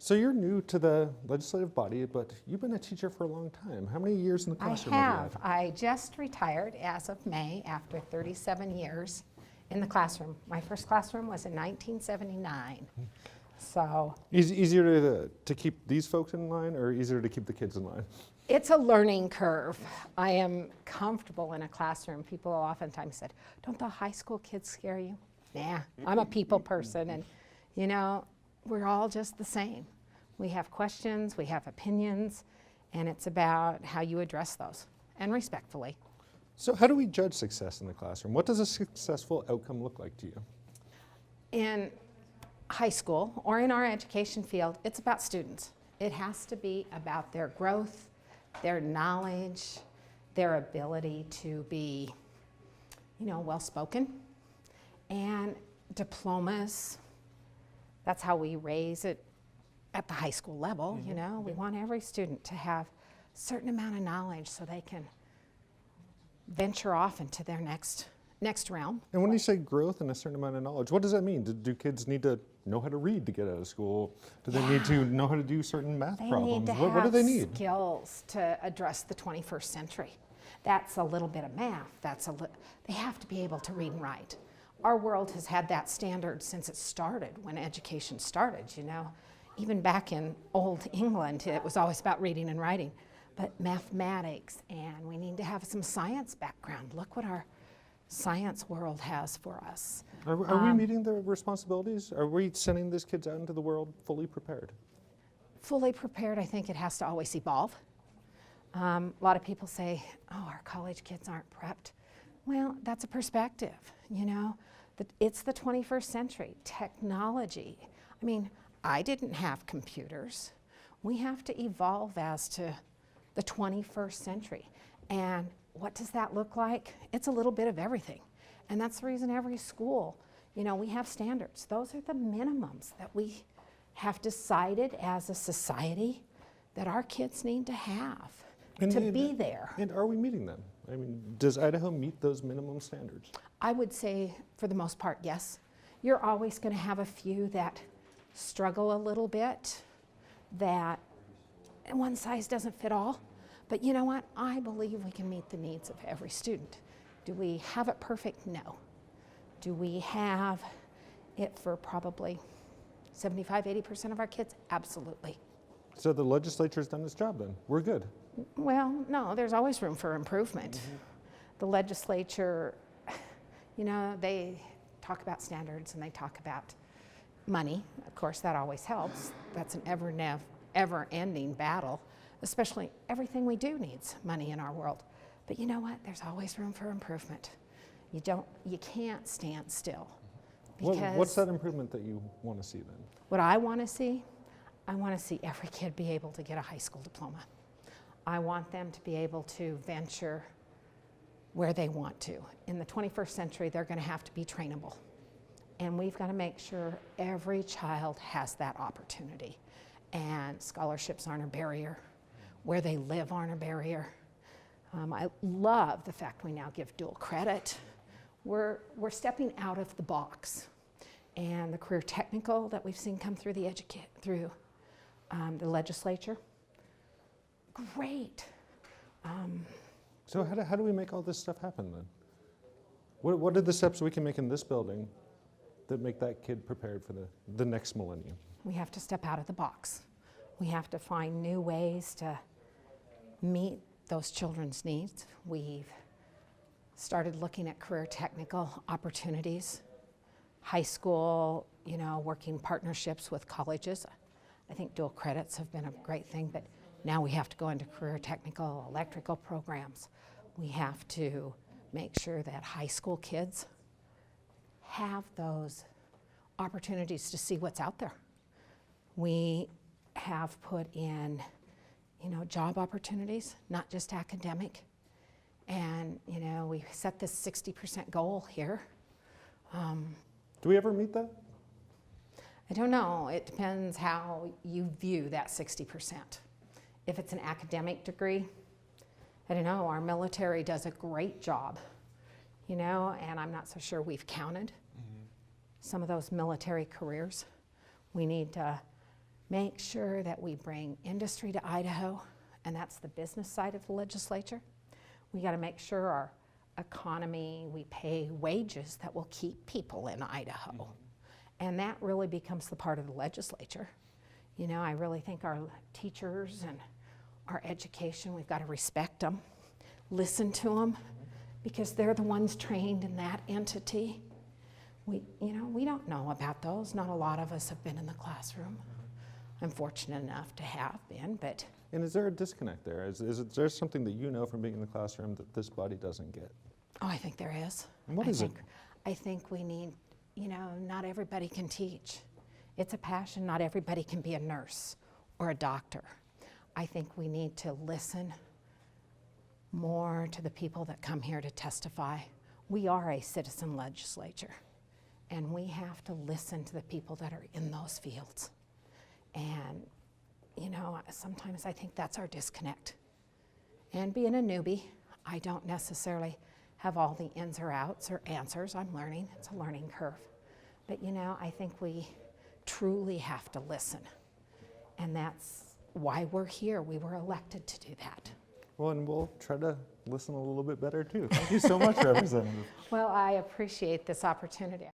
So you're new to the legislative body, but you've been a teacher for a long time. How many years in the I classroom have. you I just retired as of May after 37 years in the classroom. My first classroom was in 1979. So Easier to keep these folks in line or easier to keep the kids in line? it's a learning curve. I am comfortable in a classroom. People oftentimes said, don't the high school kids scare you? Nah, I'm a people person, and you know, we're all just the same. We have questions, we have opinions, and it's about how you address those, and respectfully. So how do we judge success in the classroom? What does a successful outcome look like to you? In high school or in our education field, it's about students. It has to be about their growth, their knowledge, their ability to be, you know, well-spoken, and diplomas. That's how we raise it at the high school level, you know. We want every student to have a certain amount of knowledge so they can venture off into their next realm. And when you say growth and a certain amount of knowledge, what does that mean? Do kids need to know how to read to get out of school? Do they need to know how to do certain math They problems? need to What do have they need? skills to address the 21st century. That's a little bit of math. They have to be able to read and write. Our world has had that standard since it started, when education started, you know. Even back in old England, it was always about reading and writing. But mathematics, and we need to have some science background. Look what our science world has for us. Are we meeting the responsibilities? Are we sending these kids out into the world fully prepared? Fully prepared, I think it has to always evolve. A lot of people say, oh, our college kids aren't prepped. Well, that's a perspective, you know. It's the 21st century. Technology. I mean, I didn't have computers. We have to evolve as to the 21st century. And what does that look like? It's a little bit of everything. And that's the reason every school, you know, we have standards. Those are the minimums that we have decided as a society that our kids need to have to be there. And are we meeting them? I mean, does Idaho meet those minimum standards? I would say, for the most part, yes. You're always going to have a few that struggle a little bit, that one size doesn't fit all. But you know what? I believe we can meet the needs of every student. Do we have it perfect? No. Do we have it for probably 75, 80% of our kids? Absolutely. So the legislature's done its job then. We're good. Well, no, there's always room for improvement. The legislature, you know, they talk about standards and they talk about money. Of course, that always helps. That's an ever-ending battle. Especially everything we do needs money in our world. But you know what? There's always room for improvement. You can't stand still. What's that improvement that you want to see then? What I want to see every kid be able to get a high school diploma. I want them to be able to venture where they want to. In the 21st century, they're going to have to be trainable. And we've got to make sure every child has that opportunity. And scholarships aren't a barrier. Where they live aren't a barrier. I love the fact we now give dual credit. We're stepping out of the box. And the career technical that we've seen come through the legislature, great. So how do we make all this stuff happen then? What are the steps we can make in this building that make that kid prepared for the next millennium? We have to step out of the box. We have to find new ways to meet those children's needs. We've started looking at career technical opportunities, high school, you know, working partnerships with colleges. I think dual credits have been a great thing, but now we have to go into career technical, electrical programs. We have to make sure that high school kids have those opportunities to see what's out there. We have put in, you know, job opportunities, not just academic. And, you know, we set this 60% goal here. Do we ever meet that? I don't know. It depends how you view that 60%. If it's an academic degree, I don't know, our military does a great job, you know, and I'm not so sure we've counted some of those military careers. We need to make sure that we bring industry to Idaho, and that's the business side of the legislature. We got to make sure our economy, we pay wages that will keep people in Idaho. And that really becomes the part of the legislature. You know, I really think our teachers and our education, we've got to respect them, listen to them, because they're the ones trained in that entity. We don't know about those. Not a lot of us have been in the classroom. I'm fortunate enough to have been, but. And is there a disconnect there? Is there something that you know from being in the classroom that this body doesn't get? Oh, I think there is. And what is it? I think we need, not everybody can teach. It's a passion. Not everybody can be a nurse or a doctor. I think we need to listen more to the people that come here to testify. We are a citizen legislature, and we have to listen to the people that are in those fields. And, sometimes I think that's our disconnect. And being a newbie, I don't necessarily have all the ins or outs or answers. I'm learning. It's a learning curve. But, I think we truly have to listen. And that's why we're here. We were elected to do that. Well, and we'll try to listen a little bit better too. Thank you so much, Representative. Well, I appreciate this opportunity.